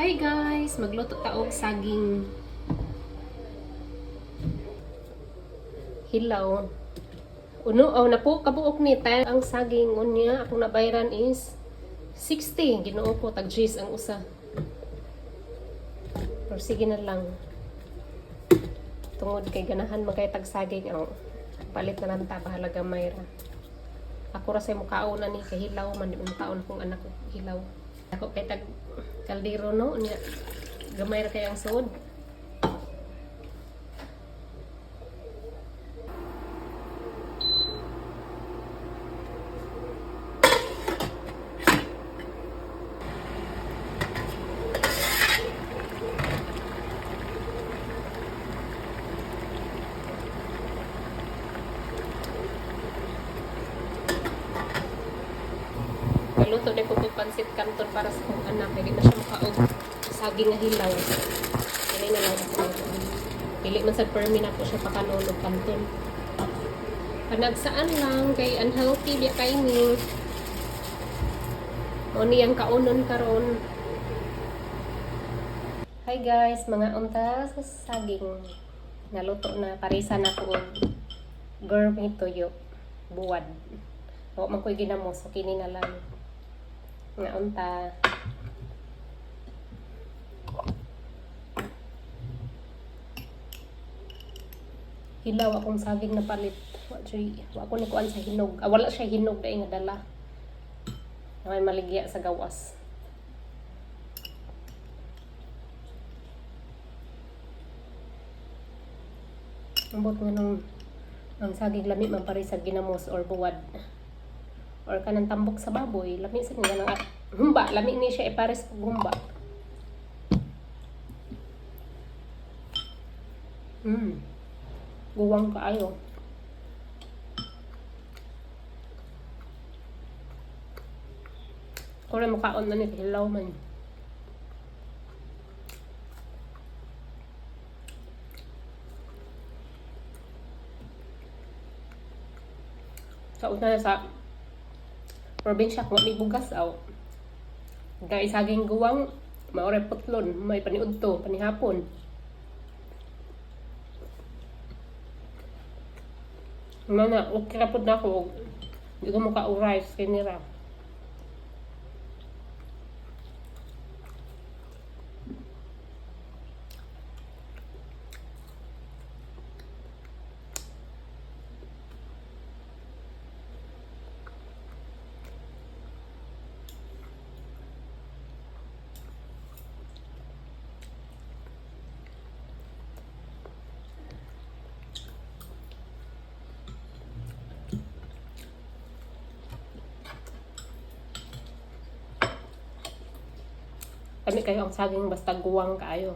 Hi guys! Magluto taog saging hilaw. Kabuok ni tayo ang saging unya. Akong nabayaran is 60. Ginoo ko, tag-G's ang usa. Pero sige na lang. Tungod kay ganahan magkay tag-saging. Palit na lang ta, bahala gamay ra. Ako ra say mukaon na ni kay hilaw. Mukaon kong anak ko hilaw. Ako kay tag kaldero no unya. Gamay ra kay ang suod. Luto na ko pansit kanton para sa kong anak. Hindi na siya makaog. Saging na hilaw. Hindi na lang ako. Pili man sa permi na po siya pakalulog kanton. Panagsaan lang kay unhealthy biya kay ni. O niyang kaunon karon. Hi guys, mga unta sa saging. Naluto na. Parisa na ko gourmet toyo. Buwad. O man ko'y ginamos. So kini na lang. Nga unta. Hilaw akong saging na palit. Wa ko ni kuan sa hinog. Wala siya hinog dai nga dala. May maligya sa gawas. Ambot nga nung ang saging lami man pare sa ginamos or buwad. Or kanang tambok sa baboy, lami sa nga nang humba, lami ni siya ipares pag humba. Guwang kaayo. Kung mukhaon na ni hilaw man. Sa una sa probinsya kung may bugas aw. Dahil saging guwang, maore putlon, may paniudto, panihapon. Mana, okay rapod na ako. Hindi ko mukha-rice, kinira. Kami kayo ang saging basta guwang kaayo.